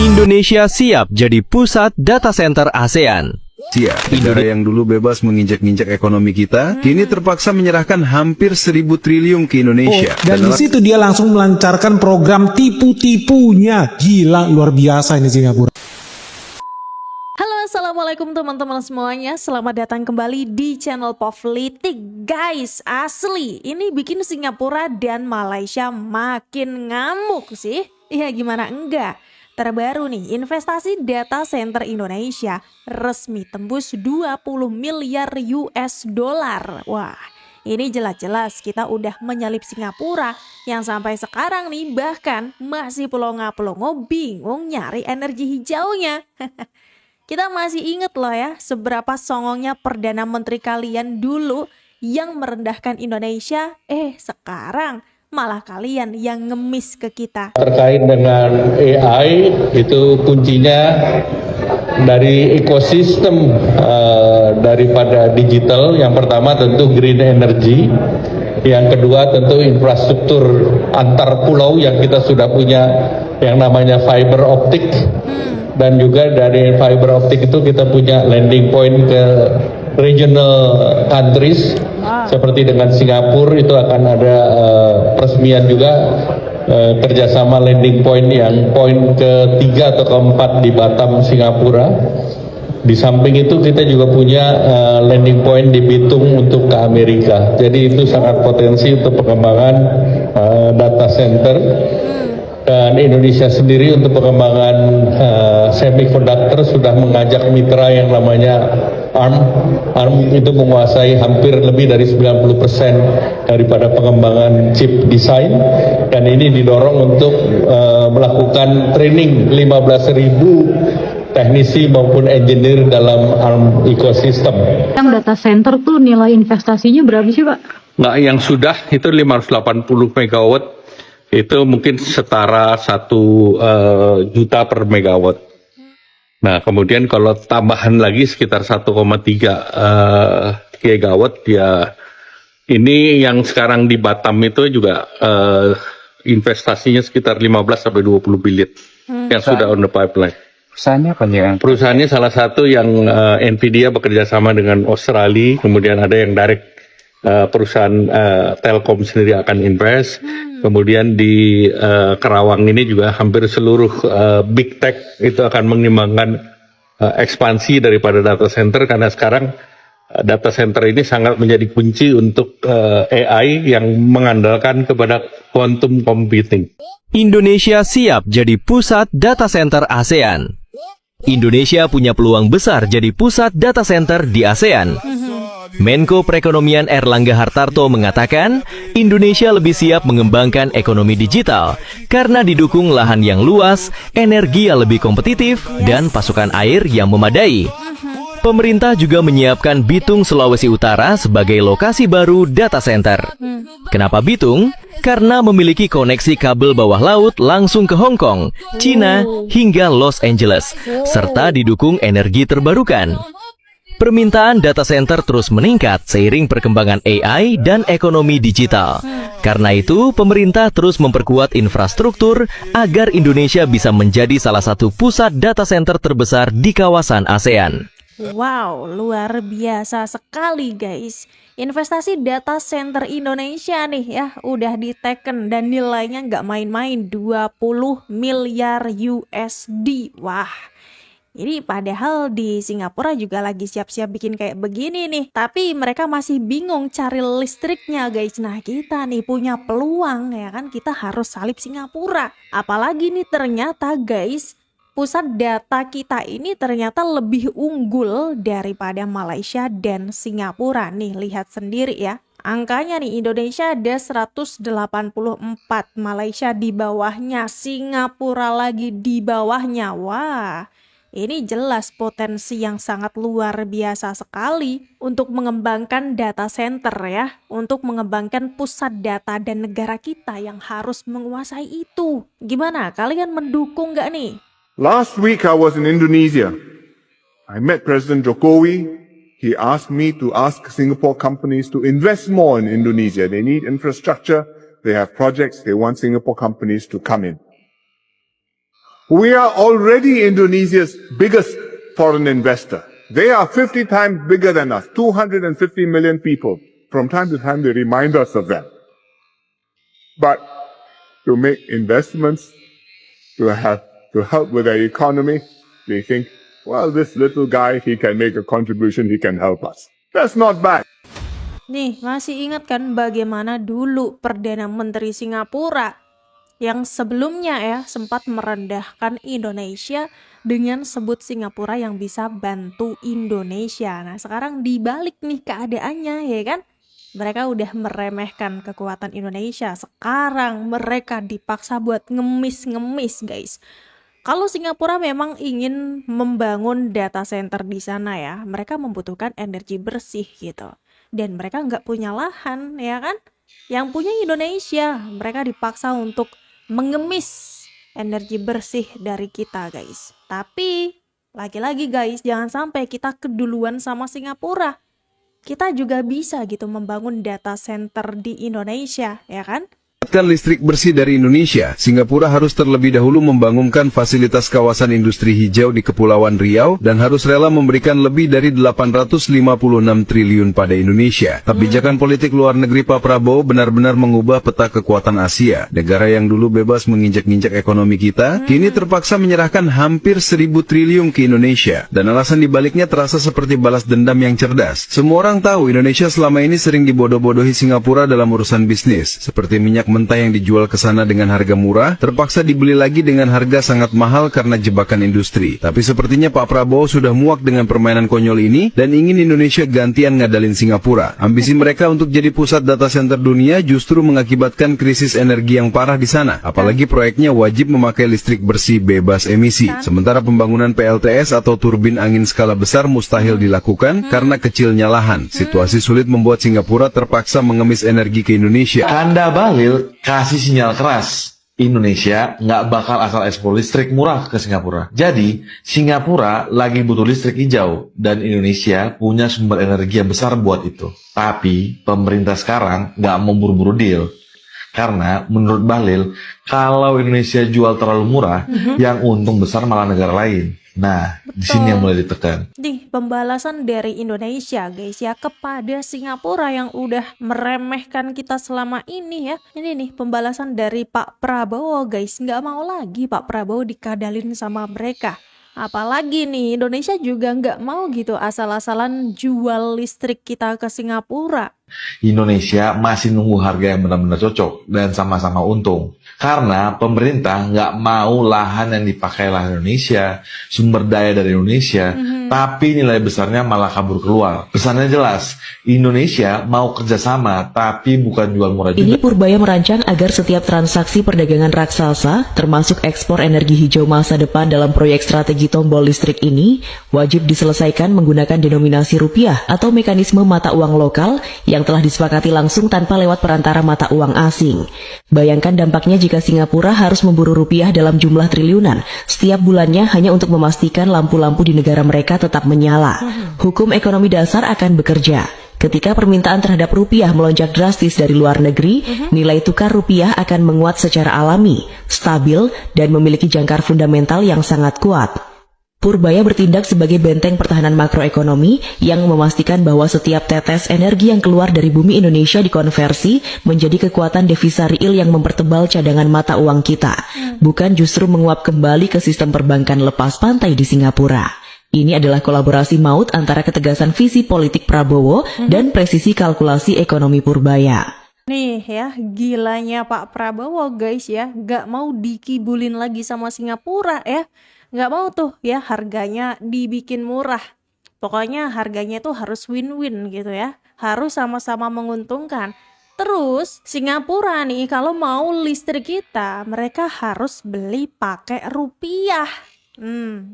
Indonesia siap jadi pusat data center ASEAN. Siap, negara yang dulu bebas menginjak-injak ekonomi kita, kini terpaksa menyerahkan hampir 1.000 triliun ke Indonesia. Dan di situ dia langsung melancarkan program tipu-tipunya. Gila, luar biasa ini Singapura. Halo, assalamualaikum teman-teman semuanya. Selamat datang kembali di channel Povlitik. Guys, asli ini bikin Singapura dan Malaysia makin ngamuk sih. Ya gimana enggak? Terbaru nih, investasi data center Indonesia resmi tembus 20 miliar US dollar. Wah, ini jelas-jelas kita udah menyalip Singapura yang sampai sekarang nih bahkan masih pelongo-pelongo bingung nyari energi hijaunya. Kita masih inget loh ya seberapa songongnya Perdana Menteri kalian dulu yang merendahkan Indonesia. Sekarang malah kalian yang ngemis ke kita. Terkait dengan AI itu kuncinya dari ekosistem daripada digital. Yang pertama tentu green energy, yang kedua tentu infrastruktur antar pulau yang kita sudah punya yang namanya fiber optik. Dan juga dari fiber optik itu kita punya landing point ke regional countries seperti dengan Singapura itu akan ada peresmian juga kerjasama landing point yang poin ketiga atau keempat di Batam, Singapura. Di samping itu kita juga punya landing point di Bitung untuk ke Amerika. Jadi itu sangat potensi untuk pengembangan data center. Dan Indonesia sendiri untuk pengembangan semiconductor sudah mengajak mitra yang namanya ARM. ARM itu menguasai hampir lebih dari 90% daripada pengembangan chip design. Dan ini didorong untuk melakukan training 15.000 teknisi maupun engineer dalam ARM ecosystem. Yang data center tuh nilai investasinya berapa sih Pak? Nah, yang sudah itu 580 megawatt. Itu mungkin setara 1 juta per megawatt. Nah, kemudian kalau tambahan lagi sekitar 1,3 gigawatt ya. Ini yang sekarang di Batam itu juga investasinya sekitar 15 sampai 20 billion yang sudah on the pipeline. Perusahaannya apa nih? Perusahaannya salah satu yang Nvidia bekerja sama dengan Australia, kemudian ada yang direct perusahaan Telkom sendiri akan invest. Kemudian di Kerawang ini juga hampir seluruh big tech itu akan mengembangkan ekspansi daripada data center karena sekarang data center ini sangat menjadi kunci untuk AI yang mengandalkan kepada quantum computing. Indonesia siap jadi pusat data center ASEAN. Indonesia punya peluang besar jadi pusat data center di ASEAN. Menko Perekonomian Erlangga Hartarto mengatakan, Indonesia lebih siap mengembangkan ekonomi digital karena didukung lahan yang luas, energi yang lebih kompetitif, dan pasukan air yang memadai. Pemerintah juga menyiapkan Bitung, Sulawesi Utara sebagai lokasi baru data center. Kenapa Bitung? Karena memiliki koneksi kabel bawah laut langsung ke Hong Kong, China, hingga Los Angeles, serta didukung energi terbarukan. Permintaan data center terus meningkat seiring perkembangan AI dan ekonomi digital. Karena itu, pemerintah terus memperkuat infrastruktur agar Indonesia bisa menjadi salah satu pusat data center terbesar di kawasan ASEAN. Wow, luar biasa sekali guys. Investasi data center Indonesia nih ya udah diteken dan nilainya nggak main-main, 20 miliar USD. Wah, ini padahal di Singapura juga lagi siap-siap bikin kayak begini nih. Tapi mereka masih bingung cari listriknya guys. Nah kita nih punya peluang ya kan. Kita harus salip Singapura. Apalagi nih ternyata guys, pusat data kita ini ternyata lebih unggul daripada Malaysia dan Singapura. Nih lihat sendiri ya. Angkanya nih Indonesia ada 184, Malaysia di bawahnya, Singapura lagi di bawahnya. Wah, ini jelas potensi yang sangat luar biasa sekali untuk mengembangkan data center ya, untuk mengembangkan pusat data dan negara kita yang harus menguasai itu. Gimana, kalian mendukung nggak nih? Last week I was in Indonesia. I met President Jokowi. He asked me to ask Singapore companies to invest more in Indonesia. They need infrastructure, they have projects, they want Singapore companies to come in. We are already Indonesia's biggest foreign investor. They are 50 times bigger than us, 250 million people. From time to time, they remind us of that. But to make investments, to help with their economy, they think, well, this little guy, he can make a contribution, he can help us. That's not bad. Nih, masih ingat kan bagaimana dulu Perdana Menteri Singapura yang sebelumnya ya sempat merendahkan Indonesia dengan sebut Singapura yang bisa bantu Indonesia. Nah, sekarang dibalik nih keadaannya, ya kan? Mereka udah meremehkan kekuatan Indonesia. Sekarang mereka dipaksa buat ngemis-ngemis, guys. Kalau Singapura memang ingin membangun data center di sana ya, mereka membutuhkan energi bersih gitu. Dan mereka nggak punya lahan, ya kan? Yang punya Indonesia, mereka dipaksa untuk mengemis energi bersih dari kita, guys. Tapi lagi-lagi guys, jangan sampai kita keduluan sama Singapura. Kita juga bisa gitu membangun data center di Indonesia, ya kan? Mendapatkan listrik bersih dari Indonesia, Singapura harus terlebih dahulu membangunkan fasilitas kawasan industri hijau di Kepulauan Riau dan harus rela memberikan lebih dari 856 triliun pada Indonesia. Kebijakan politik luar negeri Pak Prabowo benar-benar mengubah peta kekuatan Asia. Negara yang dulu bebas menginjak-injak ekonomi kita, kini terpaksa menyerahkan hampir 1.000 triliun ke Indonesia. Dan alasan dibaliknya terasa seperti balas dendam yang cerdas. Semua orang tahu Indonesia selama ini sering dibodoh-bodohi Singapura dalam urusan bisnis, seperti minyak mentah yang dijual ke sana dengan harga murah, terpaksa dibeli lagi dengan harga sangat mahal karena jebakan industri. Tapi sepertinya Pak Prabowo sudah muak dengan permainan konyol ini dan ingin Indonesia gantian ngadalin Singapura. Ambisi mereka untuk jadi pusat data center dunia justru mengakibatkan krisis energi yang parah di sana. Apalagi proyeknya wajib memakai listrik bersih bebas emisi. Sementara pembangunan PLTS atau turbin angin skala besar mustahil dilakukan karena kecilnya lahan. Situasi sulit membuat Singapura terpaksa mengemis energi ke Indonesia. Kanda Bahlil kasih sinyal keras, Indonesia nggak bakal asal ekspor listrik murah ke Singapura. Jadi, Singapura lagi butuh listrik hijau, dan Indonesia punya sumber energi yang besar buat itu. Tapi, pemerintah sekarang nggak mau buru-buru deal. Karena, menurut Bahlil, kalau Indonesia jual terlalu murah, yang untung besar malah negara lain. Nah, di sini yang mulai ditekan. Nih, pembalasan dari Indonesia, guys ya, kepada Singapura yang udah meremehkan kita selama ini ya. Ini nih, pembalasan dari Pak Prabowo, guys. Nggak mau lagi Pak Prabowo dikadalin sama mereka. Apalagi nih, Indonesia juga nggak mau gitu asal-asalan jual listrik kita ke Singapura. Indonesia masih nunggu harga yang benar-benar cocok dan sama-sama untung. Karena pemerintah nggak mau lahan yang dipakai lahan Indonesia, sumber daya dari Indonesia, tapi nilai besarnya malah kabur keluar. Pesannya jelas, Indonesia mau kerjasama, tapi bukan jual murah juga. Ini Purbaya merancang agar setiap transaksi perdagangan raksasa, termasuk ekspor energi hijau masa depan dalam proyek strategi tombol listrik ini, wajib diselesaikan menggunakan denominasi rupiah atau mekanisme mata uang lokal yang telah disepakati langsung tanpa lewat perantara mata uang asing. Bayangkan dampaknya jika Singapura harus memburu rupiah dalam jumlah triliunan setiap bulannya hanya untuk memastikan lampu-lampu di negara mereka tetap menyala. Hukum ekonomi dasar akan bekerja. Ketika permintaan terhadap rupiah melonjak drastis dari luar negeri, nilai tukar rupiah akan menguat secara alami, stabil, dan memiliki jangkar fundamental yang sangat kuat. Purbaya bertindak sebagai benteng pertahanan makroekonomi yang memastikan bahwa setiap tetes energi yang keluar dari bumi Indonesia dikonversi menjadi kekuatan devisa real yang mempertebal cadangan mata uang kita, bukan justru menguap kembali ke sistem perbankan lepas pantai di Singapura. Ini adalah kolaborasi maut antara ketegasan visi politik Prabowo dan presisi kalkulasi ekonomi Purbaya. Nih ya, gilanya Pak Prabowo guys ya, gak mau dikibulin lagi sama Singapura ya. Nggak mau tuh ya harganya dibikin murah. Pokoknya harganya tuh harus win-win gitu ya. Harus sama-sama menguntungkan. Terus Singapura nih kalau mau listrik kita, mereka harus beli pakai rupiah.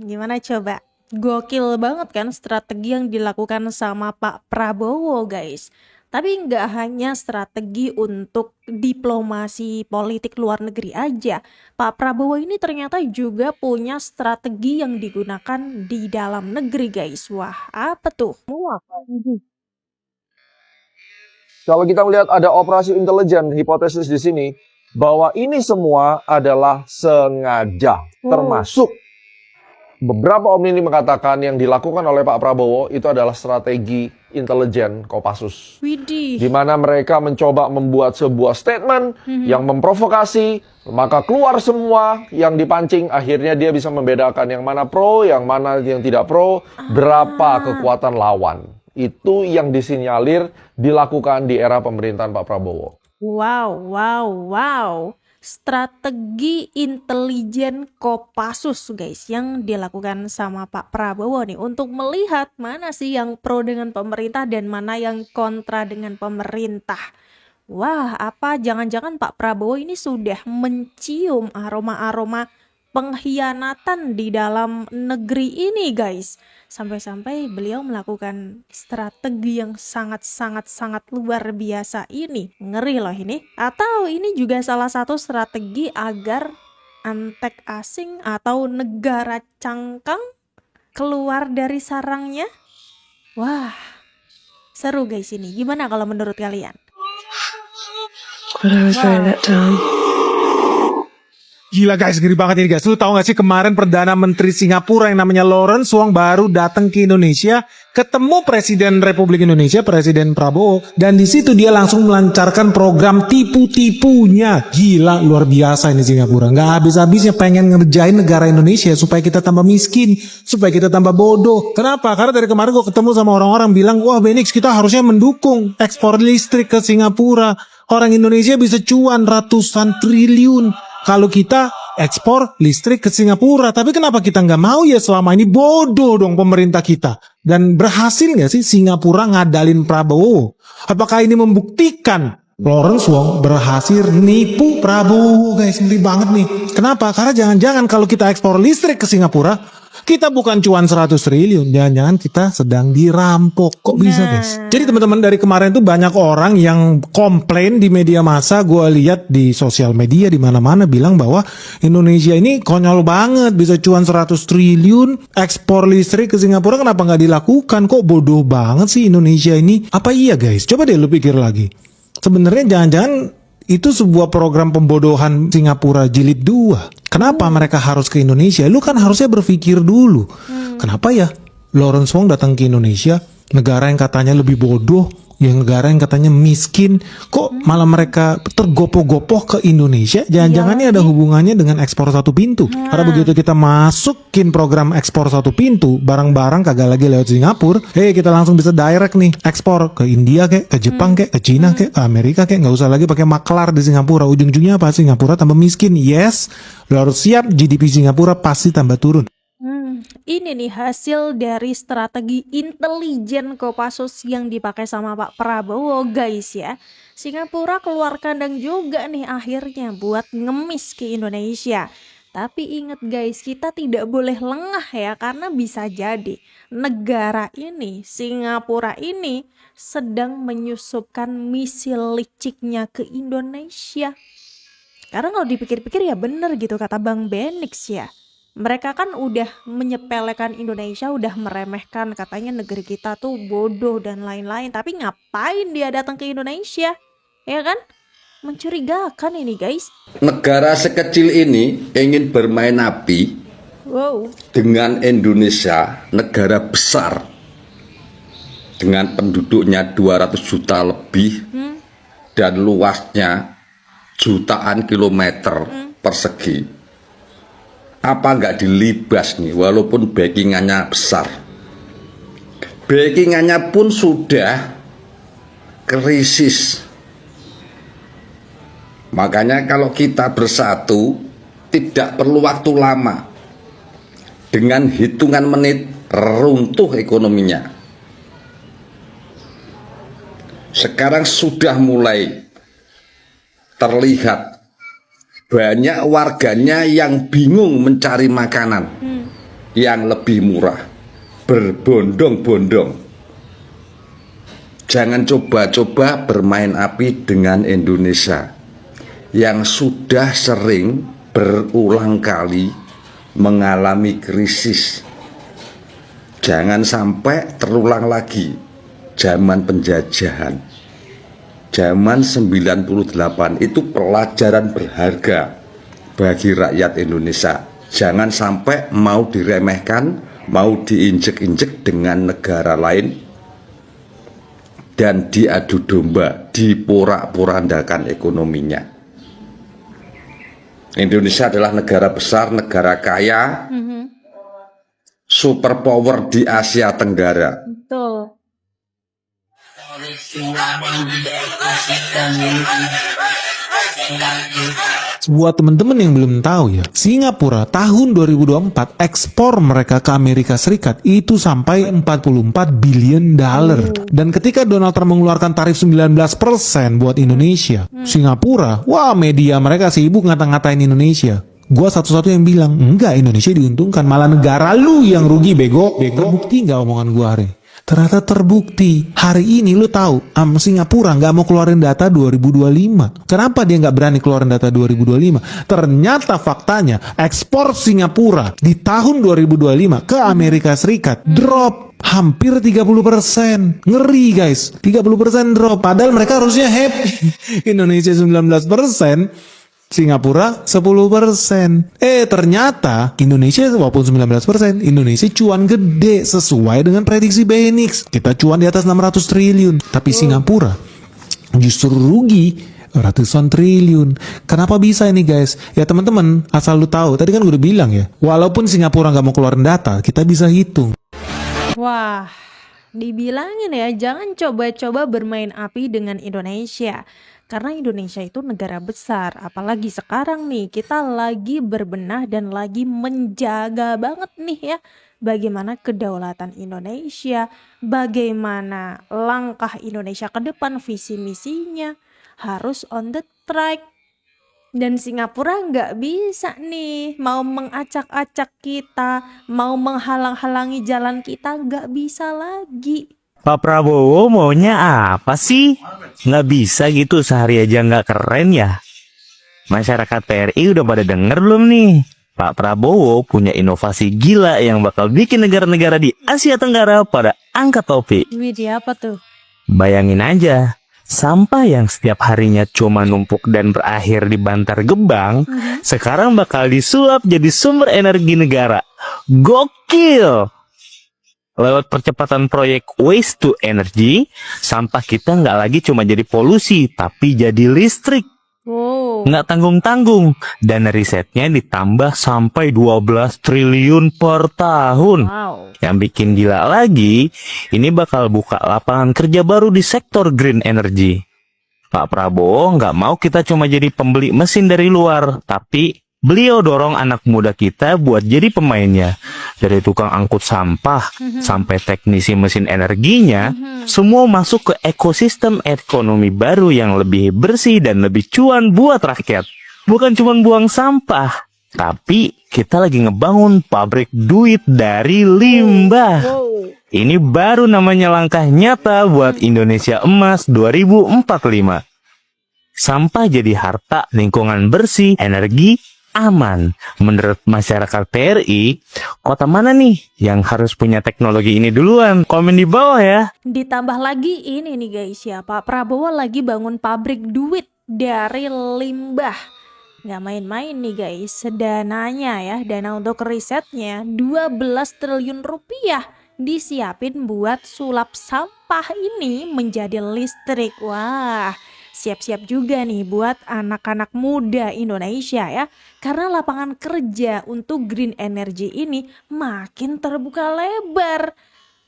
Gimana coba? Gokil banget kan strategi yang dilakukan sama Pak Prabowo guys. Tapi nggak hanya strategi untuk diplomasi politik luar negeri aja. Pak Prabowo ini ternyata juga punya strategi yang digunakan di dalam negeri guys. Wah, apa tuh? Kalau kita melihat ada operasi intelijen, hipotesis di sini, bahwa ini semua adalah sengaja, termasuk beberapa opini mengatakan yang dilakukan oleh Pak Prabowo itu adalah strategi intelijen Kopassus. Widih. Di mana mereka mencoba membuat sebuah statement yang memprovokasi, maka keluar semua yang dipancing, akhirnya dia bisa membedakan yang mana pro, yang mana yang tidak pro, berapa kekuatan lawan. Itu yang disinyalir dilakukan di era pemerintahan Pak Prabowo. Wow. Strategi intelijen Kopassus guys yang dilakukan sama Pak Prabowo nih untuk melihat mana sih yang pro dengan pemerintah dan mana yang kontra dengan pemerintah. Wah, apa jangan-jangan Pak Prabowo ini sudah mencium aroma-aroma pengkhianatan di dalam negeri ini guys. Sampai-sampai beliau melakukan strategi yang sangat luar biasa ini. Ngeri loh ini. Atau ini juga salah satu strategi agar antek asing atau negara cangkang keluar dari sarangnya. Wah, seru guys ini. Gimana kalau menurut kalian? Gila guys, ngeri banget ini guys. Lu tahu gak sih kemarin Perdana Menteri Singapura yang namanya Lawrence Wong baru datang ke Indonesia, ketemu Presiden Republik Indonesia, Presiden Prabowo, dan di situ dia langsung melancarkan program tipu-tipunya. Gila, luar biasa ini Singapura. Nggak habis-habisnya pengen ngerjain negara Indonesia supaya kita tambah miskin, supaya kita tambah bodoh. Kenapa? Karena dari kemarin gue ketemu sama orang-orang bilang, wah Benix, kita harusnya mendukung ekspor listrik ke Singapura. Orang Indonesia bisa cuan ratusan triliun kalau kita ekspor listrik ke Singapura. Tapi kenapa kita nggak mau ya selama ini? Bodoh dong pemerintah kita. Dan berhasil nggak sih Singapura ngadalin Prabowo? Apakah ini membuktikan Lawrence Wong berhasil nipu Prabowo? Guys, ngeri banget nih. Kenapa? Karena jangan-jangan kalau kita ekspor listrik ke Singapura, kita bukan cuan 100 triliun, jangan-jangan kita sedang dirampok. Kok bisa guys? Jadi teman-teman, dari kemarin tuh banyak orang yang komplain di media massa. Gue lihat di sosial media di mana-mana bilang bahwa Indonesia ini konyol banget, bisa cuan 100 triliun ekspor listrik ke Singapura, kenapa nggak dilakukan? Kok bodoh banget sih Indonesia ini? Apa iya guys? Coba deh lu pikir lagi. Sebenarnya jangan-jangan itu sebuah program pembodohan Singapura jilid 2. Kenapa mereka harus ke Indonesia? Lu kan harusnya berpikir dulu. Kenapa ya Lawrence Wong datang ke Indonesia, negara yang katanya lebih bodoh, yang negara yang katanya miskin, kok malah mereka tergopoh-gopoh ke Indonesia? Jangan-jangan ini ada hubungannya dengan ekspor satu pintu. Karena begitu kita masukin program ekspor satu pintu, barang-barang kagak lagi lewat Singapura, kita langsung bisa direct nih ekspor ke India kek, ke Jepang kek, ke Cina kek, ke Amerika kek, nggak usah lagi pakai maklar di Singapura. Ujung-ujungnya apa? Singapura tambah miskin. Yes, lu harus siap, GDP Singapura pasti tambah turun. Ini nih hasil dari strategi intelijen Kopassus yang dipakai sama Pak Prabowo guys ya. Singapura keluar kandang juga nih akhirnya buat ngemis ke Indonesia. Tapi ingat guys, kita tidak boleh lengah ya, karena bisa jadi negara ini, Singapura ini sedang menyusupkan misil liciknya ke Indonesia. Karena kalau dipikir-pikir ya bener gitu kata Bang Benix ya. Mereka kan udah menyepelekan Indonesia, udah meremehkan, katanya negeri kita tuh bodoh dan lain-lain. Tapi ngapain dia datang ke Indonesia? Ya kan? Mencurigakan ini guys. Negara sekecil ini ingin bermain api dengan Indonesia, negara besar dengan penduduknya 200 juta lebih dan luasnya jutaan kilometer persegi. Apa nggak dilibas nih, walaupun backingannya besar. Backingannya pun sudah krisis. Makanya kalau kita bersatu, tidak perlu waktu lama. Dengan hitungan menit, runtuh ekonominya. Sekarang sudah mulai terlihat banyak warganya yang bingung mencari makanan yang lebih murah, berbondong-bondong. Jangan coba-coba bermain api dengan Indonesia yang sudah sering berulang kali mengalami krisis. Jangan sampai terulang lagi zaman penjajahan. zaman 98 itu pelajaran berharga bagi rakyat Indonesia. Jangan sampai mau diremehkan, mau diinjek-injek dengan negara lain dan diadu domba, diporak-porandakan ekonominya. Indonesia adalah negara besar, negara kaya, superpower di Asia Tenggara. Betul. Buat temen-temen yang belum tahu ya, Singapura tahun 2024 ekspor mereka ke Amerika Serikat itu sampai 44 billion dollar. Dan ketika Donald Trump mengeluarkan tarif 19% buat Indonesia, Singapura, wah media mereka sibuk ngata-ngatain Indonesia. Gua satu-satu yang bilang, enggak, Indonesia diuntungkan, malah negara lu yang rugi, bego. Terbukti nggak omongan gua hari ini? Ternyata terbukti. Hari ini lu tahu, Singapura nggak mau keluarin data 2025. Kenapa dia nggak berani keluarin data 2025? Ternyata faktanya ekspor Singapura di tahun 2025 ke Amerika Serikat drop hampir 30%. Ngeri guys, 30% drop. Padahal mereka harusnya happy. Indonesia 19%. Singapura 10%. Ternyata Indonesia walaupun 19%, Indonesia cuan gede sesuai dengan prediksi BNIX. Kita cuan di atas 600 triliun. Tapi Singapura justru rugi ratusan triliun. Kenapa bisa ini guys? Ya teman-teman, asal lu tahu, tadi kan gue udah bilang ya, walaupun Singapura nggak mau keluarin data, kita bisa hitung. Wah, dibilangin ya, jangan coba-coba bermain api dengan Indonesia. Karena Indonesia itu negara besar, apalagi sekarang nih kita lagi berbenah dan lagi menjaga banget nih ya bagaimana kedaulatan Indonesia, bagaimana langkah Indonesia ke depan, visi misinya harus on the track. Dan Singapura nggak bisa nih mau mengacak-acak kita, mau menghalang-halangi jalan kita, nggak bisa lagi. Pak Prabowo maunya apa sih? Nggak bisa gitu sehari aja nggak keren ya? Masyarakat PRI udah pada denger belum nih? Pak Prabowo punya inovasi gila yang bakal bikin negara-negara di Asia Tenggara pada angkat topi. Widih, apa tuh? Bayangin aja, sampah yang setiap harinya cuma numpuk dan berakhir di Bantar Gebang, sekarang bakal disulap jadi sumber energi negara. Gokil! Lewat percepatan proyek Waste to Energy, sampah kita nggak lagi cuma jadi polusi, tapi jadi listrik. Nggak tanggung-tanggung. Dana risetnya ditambah sampai 12 triliun per tahun. Yang bikin gila lagi, ini bakal buka lapangan kerja baru di sektor green energy. Pak Prabowo nggak mau kita cuma jadi pembeli mesin dari luar, tapi beliau dorong anak muda kita buat jadi pemainnya. Dari tukang angkut sampah sampai teknisi mesin energinya, semua masuk ke ekosistem ekonomi baru yang lebih bersih dan lebih cuan buat rakyat. Bukan cuma buang sampah, tapi kita lagi ngebangun pabrik duit dari limbah. Ini baru namanya langkah nyata buat Indonesia Emas 2045. Sampah jadi harta, lingkungan bersih, energi aman. Menurut masyarakat PRI, kota mana nih yang harus punya teknologi ini duluan? Komen di bawah ya. Ditambah lagi ini nih guys ya, Pak Prabowo lagi bangun pabrik duit dari limbah. Nggak main-main nih guys, dananya ya, dana untuk risetnya 12 triliun rupiah disiapin buat sulap sampah ini menjadi listrik. Wah, siap-siap juga nih buat anak-anak muda Indonesia ya. Karena lapangan kerja untuk green energy ini makin terbuka lebar.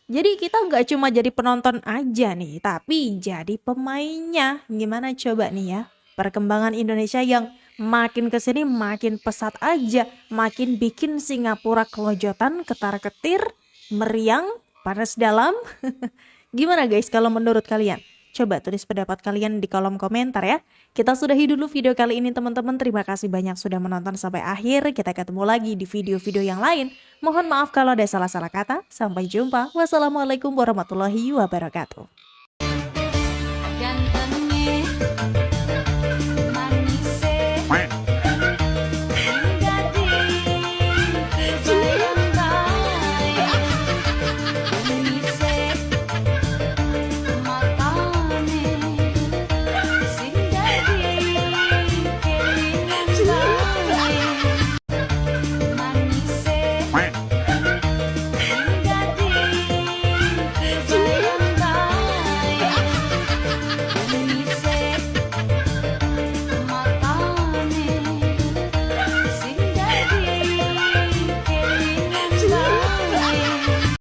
Jadi kita nggak cuma jadi penonton aja nih, tapi jadi pemainnya. Gimana coba nih ya, perkembangan Indonesia yang makin kesini makin pesat aja, makin bikin Singapura kelojotan, ketar-ketir, meriang, panas dalam. Gimana guys kalau menurut kalian? Coba tulis pendapat kalian di kolom komentar ya. Kita sudahi dulu video kali ini teman-teman. Terima kasih banyak sudah menonton sampai akhir. Kita ketemu lagi di video-video yang lain. Mohon maaf kalau ada salah-salah kata. Sampai jumpa. Wassalamualaikum warahmatullahi wabarakatuh.